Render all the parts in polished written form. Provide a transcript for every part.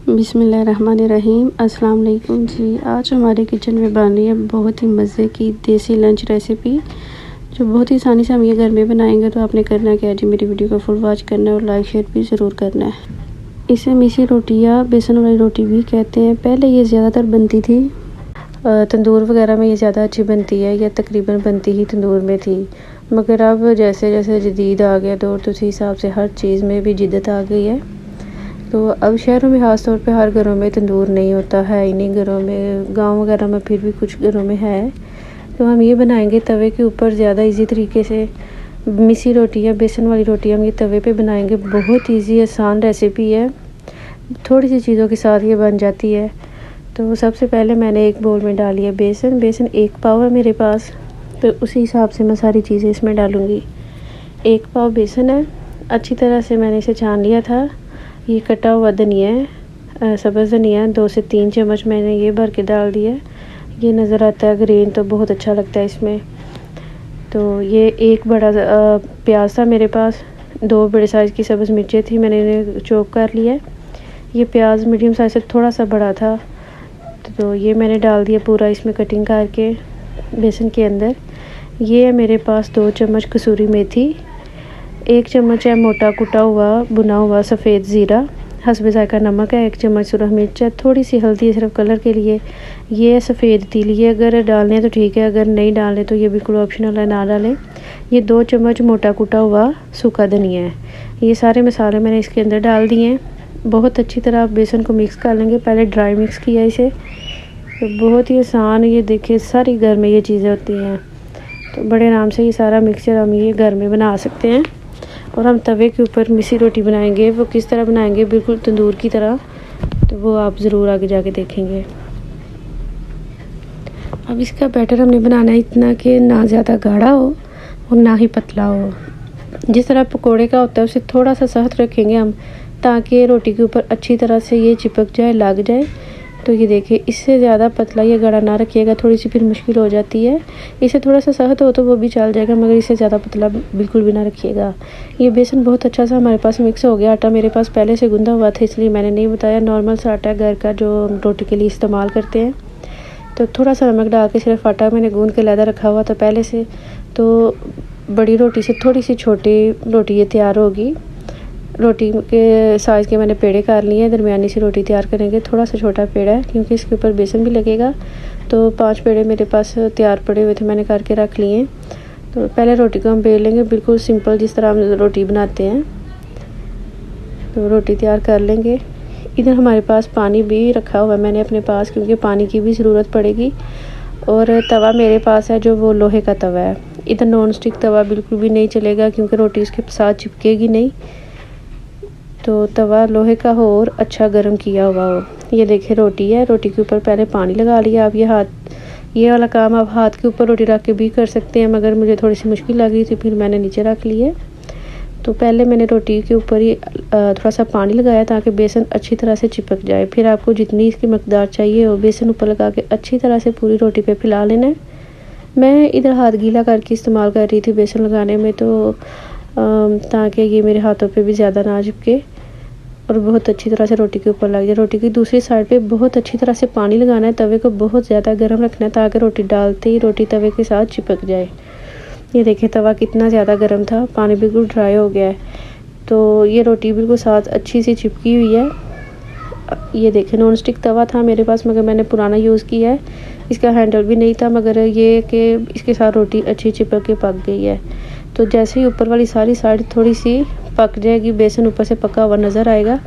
बिस्मिल्लाहिर्रहमानिर्रहीम। अस्सलाम वालेकुम जी। आज हमारे किचन में बन रही है बहुत ही मज़े की देसी लंच रेसिपी, जो बहुत ही आसानी से हम ये घर में बनाएंगे। तो आपने करना क्या है जी, मेरी वीडियो को फुल वॉच करना है और लाइक शेयर भी ज़रूर करना है। इसे मिसी रोटी या बेसन वाली रोटी भी कहते हैं। पहले ये ज़्यादातर बनती थी तंदूर वगैरह में, ये ज़्यादा अच्छी बनती है, या तकरीबन बनती ही तंदूर में थी। मगर अब जैसे जैसे जदीद आ गया दौर, तो उसी हिसाब से हर चीज़ में भी जिद्दत आ गई है। तो अब शहरों में ख़ास तौर पे हर घरों में तंदूर नहीं होता है, इन्हीं घरों में, गांव वगैरह में फिर भी कुछ घरों में है। तो हम ये बनाएंगे तवे के ऊपर ज़्यादा इजी तरीके से। मिसी रोटी या बेसन वाली रोटी हम ये तवे पे बनाएंगे। बहुत इजी आसान रेसिपी है, थोड़ी सी चीज़ों के साथ ये बन जाती है। तो सबसे पहले मैंने एक बाउल में डाली है बेसन। बेसन 1 पाव है मेरे पास, तो उसी हिसाब से मैं सारी चीज़ें इसमें डालूँगी। 1 पाव बेसन है। अच्छी तरह से मैंने इसे छान लिया था। ये कटा हुआ धनिया है, सब्ज़ धनिया 2 से 3 चम्मच मैंने ये भर के डाल दिया। ये नज़र आता है ग्रीन, तो बहुत अच्छा लगता है इसमें। तो ये एक बड़ा प्याज था मेरे पास, 2 बड़े साइज़ की सब्ज़ मिर्चें थी, मैंने इन्हें चॉप कर लिया। ये प्याज मीडियम साइज़ से थोड़ा सा बड़ा था, तो ये मैंने डाल दिया पूरा इसमें कटिंग करके बेसन के अंदर। ये है मेरे पास 2 चम्मच कसूरी मेथी, 1 चम्मच है मोटा कुटा हुआ भुना हुआ सफ़ेद ज़ीरा, हस्बे ज़ायका नमक है, 1 चम्मच सुरख मिर्च है, थोड़ी सी हल्दी है सिर्फ कलर के लिए। ये है सफ़ेद तिल, ये अगर डालने तो ठीक है, अगर नहीं डालने तो ये बिल्कुल ऑप्शनल है, ना डालें। ये 2 चम्मच मोटा कुटा हुआ सूखा धनिया है। ये सारे मसाले मैंने इसके अंदर डाल दिए हैं। बहुत अच्छी तरह बेसन को मिक्स कर लेंगे। पहले ड्राई मिक्स किया इसे, तो बहुत ही आसान। ये देखिए सारी घर में ये चीज़ें होती हैं, तो बड़े आराम से ये सारा मिक्सचर हम ये घर में बना सकते हैं। और हम तवे के ऊपर मिसी रोटी बनाएंगे, वो किस तरह बनाएंगे, बिल्कुल तंदूर की तरह, तो वो आप ज़रूर आगे जाके देखेंगे। अब इसका बैटर हमने बनाना है इतना कि ना ज़्यादा गाढ़ा हो और ना ही पतला हो। जिस तरह पकोड़े का होता है उसे थोड़ा सा सख्त रखेंगे हम, ताकि रोटी के ऊपर अच्छी तरह से ये चिपक जाए, लग जाए। तो ये देखिए, इससे ज़्यादा पतला या गाढ़ा ना रखिएगा, थोड़ी सी फिर मुश्किल हो जाती है। इसे थोड़ा सा सख्त हो तो वो भी चल जाएगा, मगर इससे ज़्यादा पतला बिल्कुल भी ना रखिएगा। ये बेसन बहुत अच्छा सा हमारे पास मिक्स हो गया। आटा मेरे पास पहले से गूंदा हुआ था, इसलिए मैंने नहीं बताया। नॉर्मल सा आटा है घर का, जो रोटी के लिए इस्तेमाल करते हैं। तो थोड़ा सा नमक डाल के सिर्फ आटा मैंने गूंद के लैदा रखा हुआ था पहले से। तो बड़ी रोटी से थोड़ी सी छोटी रोटी ये तैयार होगी। रोटी के साइज़ के मैंने पेड़े कर लिए हैं। दरमियानी सी रोटी तैयार करेंगे। थोड़ा सा छोटा पेड़ा है क्योंकि इसके ऊपर बेसन भी लगेगा। तो 5 पेड़े मेरे पास तैयार पड़े हुए थे, मैंने करके रख लिए हैं। तो पहले रोटी को हम बेल लेंगे, बिल्कुल सिंपल जिस तरह हम रोटी बनाते हैं। तो रोटी तैयार कर लेंगे। इधर हमारे पास पानी भी रखा हुआ है मैंने अपने पास, क्योंकि पानी की भी ज़रूरत पड़ेगी। और तवा मेरे पास है जो वो लोहे का तवा है। इधर नॉन स्टिक तवा बिल्कुल भी नहीं चलेगा, क्योंकि रोटी उसके साथ चिपकेगी नहीं। तो तवा लोहे का हो और अच्छा गर्म किया हुआ हो। ये देखिए रोटी है, रोटी के ऊपर पहले पानी लगा लिया। आप ये वाला काम आप हाथ के ऊपर रोटी रख के भी कर सकते हैं, मगर मुझे थोड़ी सी मुश्किल लग रही थी, फिर मैंने नीचे रख ली है। तो पहले मैंने रोटी के ऊपर ही थोड़ा सा पानी लगाया, ताकि बेसन अच्छी तरह से चिपक जाए। फिर आपको जितनी इसकी मकदार चाहिए हो, बेसन ऊपर लगा के अच्छी तरह से पूरी रोटी पे फैला लेना है। मैं इधर हाथ गीला करके इस्तेमाल कर रही थी बेसन लगाने में, तो ताकि ये मेरे हाथों पे भी ज़्यादा ना चिपके और बहुत अच्छी तरह से रोटी के ऊपर लग जाए। रोटी की दूसरी साइड पे बहुत अच्छी तरह से पानी लगाना है। तवे को बहुत ज़्यादा गर्म रखना है, ताकि रोटी डालते ही रोटी तवे के साथ चिपक जाए। ये देखिए तवा कितना ज़्यादा गर्म था, पानी बिल्कुल ड्राई हो गया है। तो ये रोटी बिल्कुल साथ अच्छी सी चिपकी हुई है। ये देखिए नॉन स्टिक तवा था मेरे पास, मगर मैंने पुराना यूज़ किया है। इसका हैंडल भी नहीं था, मगर ये कि इसके साथ रोटी अच्छी चिपक के पक गई है। तो जैसे ही ऊपर वाली सारी साइड थोड़ी सी पक जाएगी, बेसन ऊपर से पका हुआ नज़र आएगा,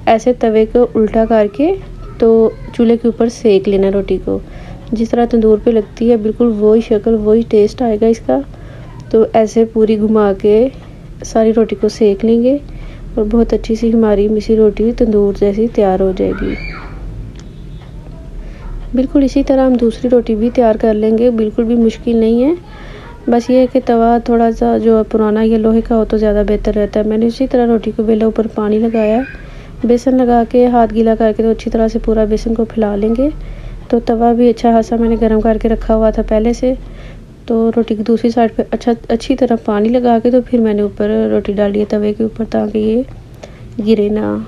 ऐसे तवे को उल्टा करके तो चूल्हे के ऊपर सेक लेना रोटी को, जिस तरह तंदूर पे लगती है, बिल्कुल वही शक्ल वही टेस्ट आएगा इसका। तो ऐसे पूरी घुमा के सारी रोटी को सेक लेंगे और बहुत अच्छी सी हमारी मिसी रोटी तंदूर जैसी तैयार हो जाएगी। बिल्कुल इसी तरह हम दूसरी रोटी भी तैयार कर लेंगे, बिल्कुल भी मुश्किल नहीं है। बस ये है कि तवा थोड़ा सा जो पुराना या लोहे का हो तो ज़्यादा बेहतर रहता है। मैंने इसी तरह रोटी को बेला, ऊपर पानी लगाया, बेसन लगा के हाथ गीला करके तो अच्छी तरह से पूरा बेसन को फैला लेंगे। तो तवा भी अच्छा खासा मैंने गर्म करके रखा हुआ था पहले से। तो रोटी की दूसरी साइड पे अच्छी तरह पानी लगा के तो फिर मैंने ऊपर रोटी डाली है तवे के ऊपर, ताकि ये गिरे ना